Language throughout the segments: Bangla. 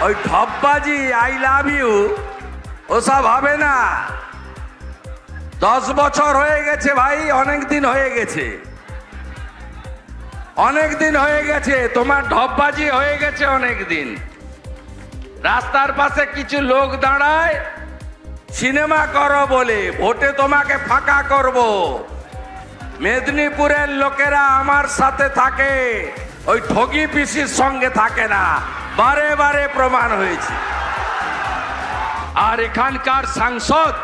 ওই ঢপবাজি আই লাভ ইউ ওসব হবে না। 10 বছর হয়ে গেছে ভাই, অনেক দিন হয়ে গেছে, অনেক দিন হয়ে গেছে, তোমার ঢপবাজি হয়ে গেছে অনেক দিন। রাস্তার পাশে কিছু লোক দাঁড়ায় সিনেমা করো বলে, ভোটে তোমাকে ফাঁকা করব। মেদিনীপুরের লোকেরা আমার সাথে থাকে, ওই ঠগি পিসির সঙ্গে থাকে না, বারে বারে প্রমাণ হয়েছে। আর এখানকার সাংসদ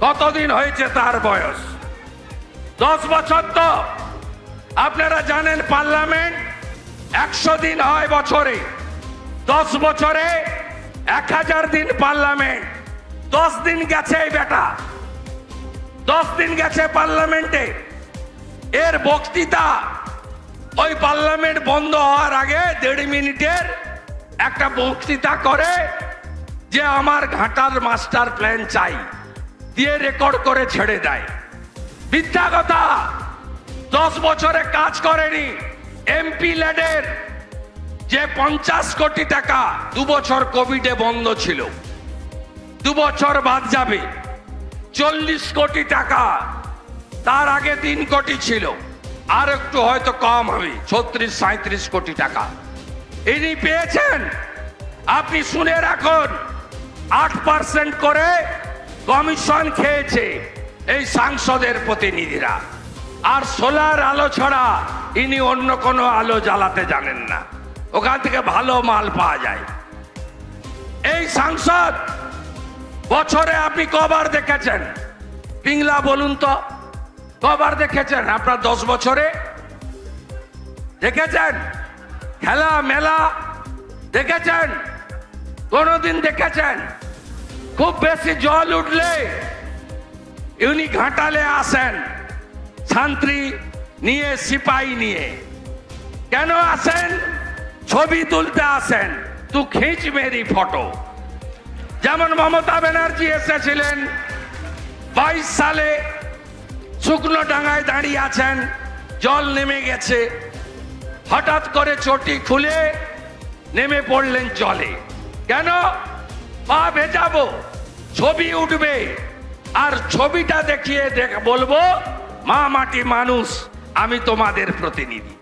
কতদিন হয়েছে তার বয়স? 10 বছর। তো আপনারা জানেন পার্লামেন্ট 100 দিন হয় বছরে, 10 বছরে 1000 দিন পার্লামেন্ট। 10 দিন গেছে এই বেটা, 10 দিন গেছে পার্লামেন্টে। এর বক্তৃতা ওই পার্লামেন্ট বন্ধ হওয়ার আগে 1.5 মিনিটের একটা বক্তৃতা করে যে আমার ঘাটার মাস্টার প্ল্যান চাই, দিয়ে রেকর্ড করে ছেড়ে দেয়। মিথ্যা কথা। 10 বছরে কাজ করেনি। এমপি ল্যাডের যে 50 কোটি টাকা 2 বছর কোভিডে বন্ধ ছিল, 2 বছর বাদ যাবে। 40 কোটি টাকা, তার আগে 3 কোটি ছিল, আর একটু হয়তো কম হবে, 36-37 কোটি টাকা ইনি পেয়েছেন। আপনি শুনে রাখুন, 8% করে কমিশন খেয়েছে এই সাংসদের প্রতিনিধিরা। আর সোলার আলো ছাড়া ইনি অন্য কোনো আলো জ্বালাতে জানেন না, ওখান থেকে ভালো মাল পাওয়া যায়। এই সাংসদ বছরে আপনি কবার দেখেছেন? পিংলা বলুন তো, কবার দেখেছেন আপনার 10 বছরে? দেখেছেন খেলা মেলা? দেখেছেন কোনদিন? দেখেছেন? খুব বেশি জল উঠলে উনি ঘাটালে আসেন, ছাত্রী নিয়ে, সিপাহী নিয়ে। কেন আসেন? ছবি তুলতে আসেন, তু খিঁচ মেরি ফটো। যেমন মমতা ব্যানার্জি এসেছিলেন 22 সালে, শুকনো ডাঙায় দাঁড়িয়ে আছেন, জল নেমে গেছে, হঠাৎ করে চটি খুলে নেমে পড়লেন জলে। কেন? পা ভেজাবো, ছবি উঠবে, আর ছবিটা দেখিয়ে বলবো মা মাটি মানুষ, আমি তোমাদের প্রতিনিধি।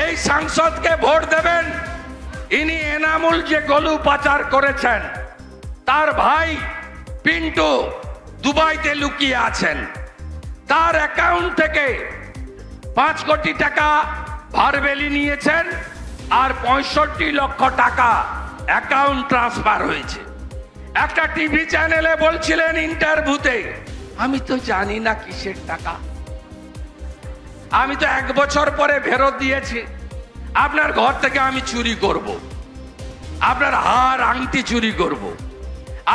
এই সাংসদকে ভোট দেবেন। ইনি এনামুল যে গলু পাচার করেছেন, তার ভাই পিন্টু দুবাইতে লুকিয়ে আছেন, তার অ্যাকাউন্ট থেকে 5 কোটি টাকা ভারবেলি নিয়েছেন, আর 65 লক্ষ টাকা অ্যাকাউন্ট ট্রান্সফার হয়েছে। একটা টিভি চ্যানেলে বলছিলেন ইন্টারভিউতে, আমি তো জানি না কিসের টাকা, আমি তো 1 বছর পরে ফেরত দিয়েছি। আপনার ঘর থেকে আমি চুরি করব, আপনার হার আংটি চুরি করব,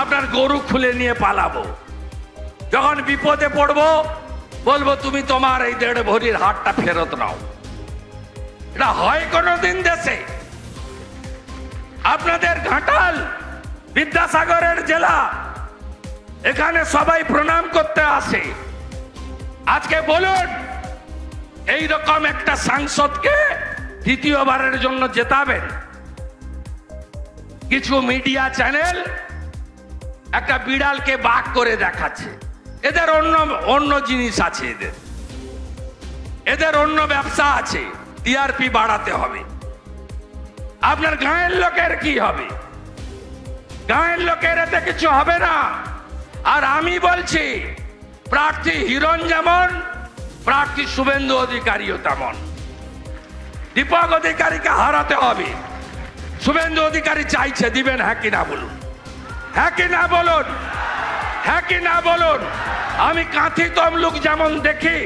আপনার গরু খুলে নিয়ে পালাবো, যখন বিপদে পড়বো বলবো তুমি তোমার এই 1.5 ভরির হারটা ফেরত নাও। এটা হয় কোনোদিন দেশে? আপনাদের ঘাটাল বিদ্যাসাগরের জেলা, এখানে সবাই প্রণাম করতে আসে। আজকে বলুন, এই রকম একটা সাংসদকে দ্বিতীয়বারের জন্য জেতাবেন? কিছু মিডিয়া চ্যানেল একটা বিড়ালকে বাঘ করে দেখাচ্ছে। এদের অন্য জিনিস আছে, এদের অন্য ব্যবসা আছে, টিআরপি বাড়াতে হবে। আপনার গাঁয়ের লোকের কি হবে? গাঁয়ের লোকের এতে কিছু হবে না। আর আমি বলছি, প্রার্থী হিরণ যেমন, প্রার্থী শুভেন্দু অধিকারীও তেমন। দীপক অধিকারীকে হারাতে হবে। শুভেন্দু অধিকারী চাইছে, দিবেন? হ্যাঁ কি না বলুন, হ্যাঁ কি না বলুন, হ্যাঁ কি না বলুন। আমি কাঁথি তমলুক যেমন দেখি,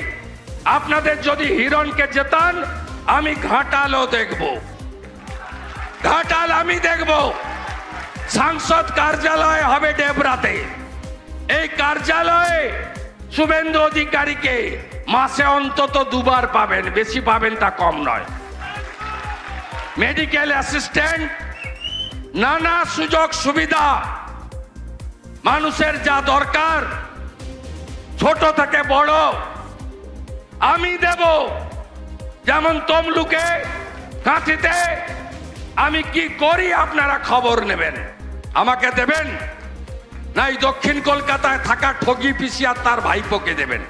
আপনাদের যদি হিরণকে জেতান, আমি ঘাটালও দেখব, ঘাটাল আমি দেখব। সাংসদ কার্যালয় হবে ডেবরাতে। এই কার্যালয়ে শুভেন্দু অধিকারীকে মাসে অন্তত 2 বার পাবেন, বেশি পাবেন তা কম নয়। মেডিকেল অ্যাসিস্ট্যান্ট, নানা সুযোগ সুবিধা, মানুষের যা দরকার ছোট থেকে বড় আমি দেব। যেমন তমলুকে, কাঁথিতে আমি কি করি আপনারা খবর নেবেন, আমাকে দেবেন, নাই দক্ষিণ কলকাতায় থাকা ঠগি পিসি আর তার ভাইপোকে দেবেন?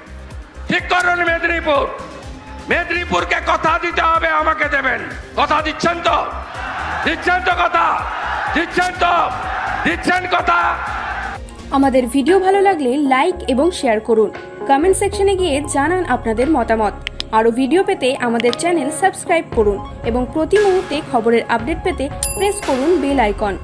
ঠিক করুন। মেদিনীপুর, মেদিনীপুরকে কথা দিতে হবে, আমাকে দেবেন। কথা দিচ্ছেন তো? দিচ্ছেন তো কথা? দিচ্ছেন তো? দিচ্ছেন কথা? আমাদের ভিডিও ভালো লাগলে লাইক এবং শেয়ার করুন। কমেন্ট সেকশনে গিয়ে জানান আপনাদের মতামত। আরও ভিডিও পেতে আমাদের চ্যানেল সাবস্ক্রাইব করুন এবং প্রতি মুহূর্তে খবরের আপডেট পেতে প্রেস করুন বেল আইকন।